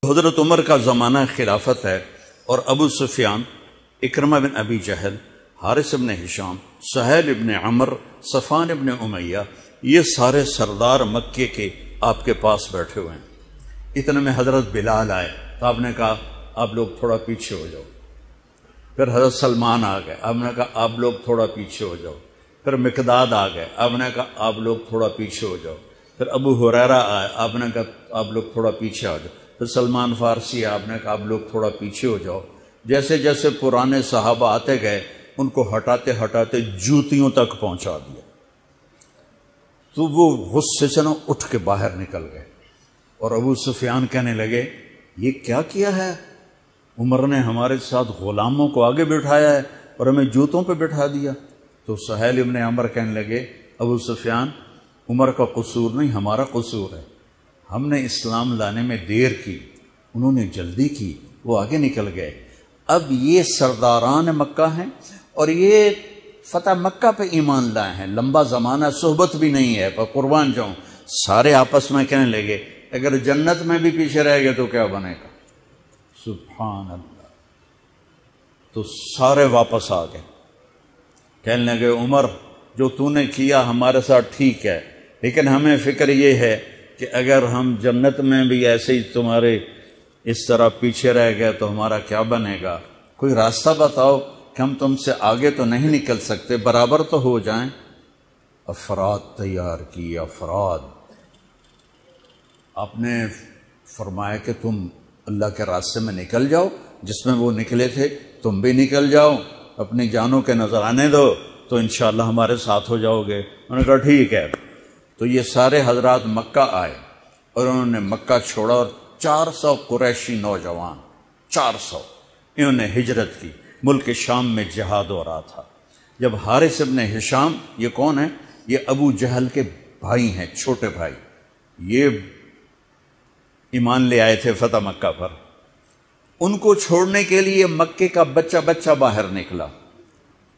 حضرت عمر کا زمانہ خلافت ہے اور ابو سفیان، اکرمہ بن ابی جہل، حارث بن ہشام، سہیل ابن عمر، صفوان ابن امیہ، یہ سارے سردار مکے کے آپ کے پاس بیٹھے ہوئے ہیں۔ اتنے میں حضرت بلال آئے تو آپ نے کہا آپ لوگ تھوڑا پیچھے ہو جاؤ۔ پھر حضرت سلمان آ گئے، آپ نے کہا آپ لوگ تھوڑا پیچھے ہو جاؤ۔ پھر مقداد آ گئے، آپ نے کہا آپ لوگ تھوڑا پیچھے ہو جاؤ۔ پھر ابو ہریرہ آئے، آپ نے کہا آپ لوگ تھوڑا پیچھے آ جاؤ۔ پھر سلمان فارسی، آپ نے کہا آپ لوگ تھوڑا پیچھے ہو جاؤ۔ جیسے جیسے پرانے صحابہ آتے گئے ان کو ہٹاتے ہٹاتے جوتیوں تک پہنچا دیا، تو وہ غصے سے نہ اٹھ کے باہر نکل گئے۔ اور ابو سفیان کہنے لگے یہ کیا کیا ہے، عمر نے ہمارے ساتھ غلاموں کو آگے بٹھایا ہے اور ہمیں جوتوں پہ بٹھا دیا۔ تو سہیل ابن عمر کہنے لگے ابو سفیان، عمر کا قصور نہیں، ہمارا قصور ہے، ہم نے اسلام لانے میں دیر کی، انہوں نے جلدی کی، وہ آگے نکل گئے۔ اب یہ سرداران مکہ ہیں اور یہ فتح مکہ پہ ایمان لائے ہیں، لمبا زمانہ صحبت بھی نہیں ہے، پر قربان جاؤں۔ سارے آپس میں کہنے لگے اگر جنت میں بھی پیچھے رہ گئے تو کیا بنے گا؟ سبحان اللہ۔ تو سارے واپس آ گئے، کہنے لگے عمر جو تو نے کیا ہمارے ساتھ ٹھیک ہے، لیکن ہمیں فکر یہ ہے کہ اگر ہم جنت میں بھی ایسے ہی تمہارے اس طرح پیچھے رہ گئے تو ہمارا کیا بنے گا؟ کوئی راستہ بتاؤ کہ ہم تم سے آگے تو نہیں نکل سکتے، برابر تو ہو جائیں۔ افراد تیار کی، افراد۔ آپ نے فرمایا کہ تم اللہ کے راستے میں نکل جاؤ، جس میں وہ نکلے تھے تم بھی نکل جاؤ، اپنی جانوں کے نذرانے دو تو انشاءاللہ ہمارے ساتھ ہو جاؤ گے۔ انہوں نے کہا ٹھیک ہے۔ تو یہ سارے حضرات مکہ آئے اور انہوں نے مکہ چھوڑا، اور 400 قریشی نوجوان، 400 انہوں نے ہجرت کی۔ ملک شام میں جہاد ہو رہا تھا۔ جب حارث ابن ہشام، یہ کون ہے؟ یہ ابو جہل کے بھائی ہیں، چھوٹے بھائی، یہ ایمان لے آئے تھے فتح مکہ پر۔ ان کو چھوڑنے کے لیے مکے کا بچہ بچہ باہر نکلا،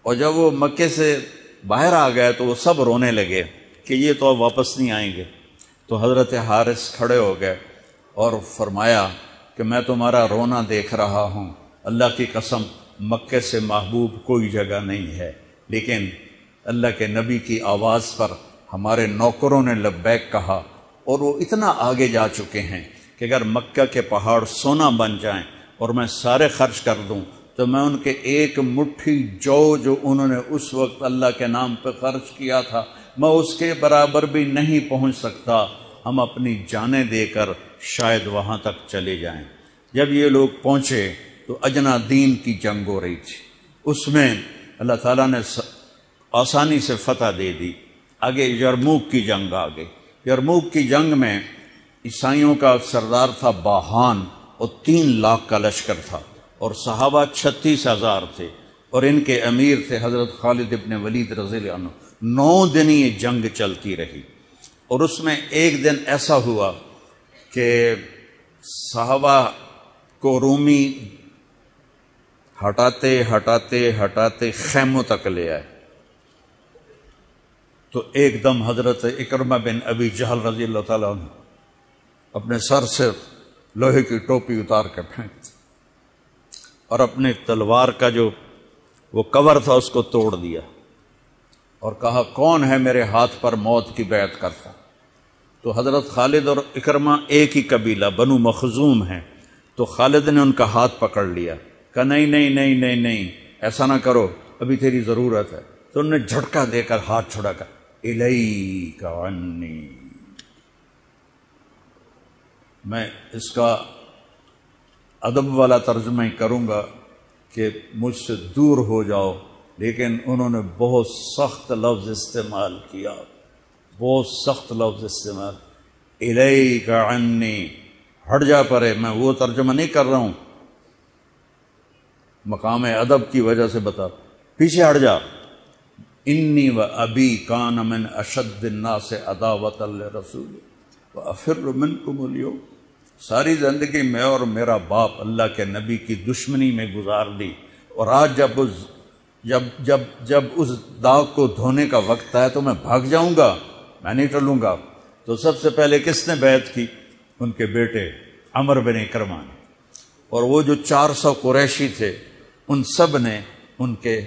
اور جب وہ مکے سے باہر آ گئے تو وہ سب رونے لگے کہ یہ تو اب واپس نہیں آئیں گے۔ تو حضرت حارث کھڑے ہو گئے اور فرمایا کہ میں تمہارا رونا دیکھ رہا ہوں، اللہ کی قسم مکے سے محبوب کوئی جگہ نہیں ہے، لیکن اللہ کے نبی کی آواز پر ہمارے نوکروں نے لبیک کہا، اور وہ اتنا آگے جا چکے ہیں کہ اگر مکہ کے پہاڑ سونا بن جائیں اور میں سارے خرچ کر دوں تو میں ان کے ایک مٹھی جو انہوں نے اس وقت اللہ کے نام پہ خرچ کیا تھا، میں اس کے برابر بھی نہیں پہنچ سکتا۔ ہم اپنی جانیں دے کر شاید وہاں تک چلے جائیں۔ جب یہ لوگ پہنچے تو اجنا دین کی جنگ ہو رہی تھی، اس میں اللہ تعالیٰ نے آسانی سے فتح دے دی۔ آگے یرموک کی جنگ آ گئی۔ یرموک کی جنگ میں عیسائیوں کا سردار تھا باہان، اور 3 لاکھ کا لشکر تھا، اور صحابہ 36,000 تھے، اور ان کے امیر تھے حضرت خالد ابن ولید رضی اللہ عنہ۔ 9 دن یہ جنگ چلتی رہی، اور اس میں ایک دن ایسا ہوا کہ صحابہ کو رومی ہٹاتے ہٹاتے ہٹاتے خیموں تک لے آئے۔ تو ایک دم حضرت اکرمہ بن ابی جہل رضی اللہ تعالیٰ عنہ اپنے سر سے لوہے کی ٹوپی اتار کے پھینک دی، اور اپنے تلوار کا جو وہ کور تھا اس کو توڑ دیا، اور کہا کون ہے میرے ہاتھ پر موت کی بیعت کرتا؟ تو حضرت خالد اور اکرمہ ایک ہی قبیلہ بنو مخزوم ہیں، تو خالد نے ان کا ہاتھ پکڑ لیا، کہا نہیں نہیں نہیں نہیں نہیں، ایسا نہ کرو، ابھی تیری ضرورت ہے۔ تو انہوں نے جھٹکا دے کر ہاتھ چھڑا کر الیک عنی، میں اس کا ادب والا ترجمہ ہی کروں گا کہ مجھ سے دور ہو جاؤ، لیکن انہوں نے بہت سخت لفظ استعمال کیا، بہت سخت لفظ استعمال، الیک عنی، ہٹ جا پرے۔ میں وہ ترجمہ نہیں کر رہا ہوں، مقام ادب کی وجہ سے بتا، پیچھے ہٹ جا۔ انی و ابی کان من اشد الناس عداوۃ لرسول وافر منکم اليوم، ساری زندگی میں اور میرا باپ اللہ کے نبی کی دشمنی میں گزار دی، اور آج جب اس داغ کو دھونے کا وقت آئے تو میں بھاگ جاؤں گا، میں نہیں ٹلوں گا۔ تو سب سے پہلے کس نے بیعت کی؟ ان کے بیٹے عمر بن اکرمہ نے، اور وہ جو 400 قریشی تھے ان سب نے ان کے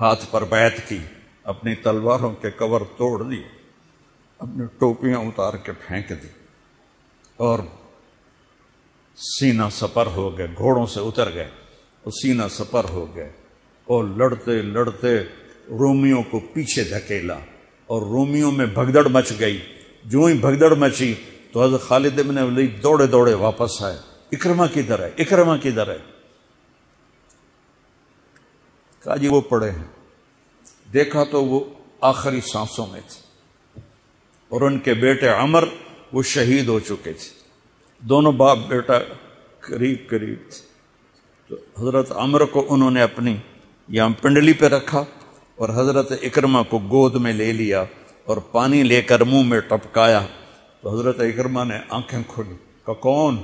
ہاتھ پر بیعت کی، اپنی تلواروں کے کور توڑ دیے، اپنی ٹوپیاں اتار کے پھینک دی اور سینہ سپر ہو گئے، گھوڑوں سے اتر گئے اور سینہ سپر ہو گئے اور لڑتے لڑتے رومیوں کو پیچھے دھکیلا اور رومیوں میں بھگدڑ مچ گئی۔ جو ہی بھگدڑ مچی تو حضرت خالد بن ولید دوڑے دوڑے واپس آئے، اکرمہ کدھر ہے، اکرمہ کدھر ہے؟ کہا جی وہ پڑے ہیں۔ دیکھا تو وہ آخری سانسوں میں تھے اور ان کے بیٹے عمر وہ شہید ہو چکے تھے، دونوں باپ بیٹا قریب قریب تھے۔ تو حضرت عمر کو انہوں نے اپنی یہاں پنڈلی پہ رکھا اور حضرت اکرمہ کو گود میں لے لیا اور پانی لے کر منہ میں ٹپکایا تو حضرت اکرمہ نے آنکھیں کھولی، کہا کون؟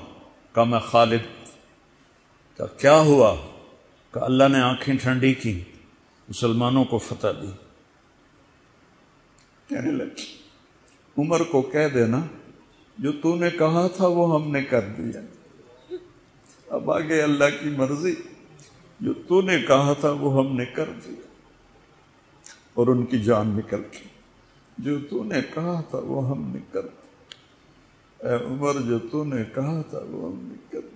کہا میں خالد۔ کہا کیا ہوا؟ کہا اللہ نے آنکھیں ٹھنڈی کی، مسلمانوں کو فتح دی۔ کہنے لگے عمر کو کہہ دینا جو تو نے کہا تھا وہ ہم نے کر دیا، اب آگے اللہ کی مرضی، جو تو نے کہا تھا وہ ہم نے کر دیا۔ اور ان کی جان نکل گئی، جو تو نے کہا تھا وہ ہم نے کر دیا، اے عمر جو تو نے کہا تھا وہ ہم نے کر دیا۔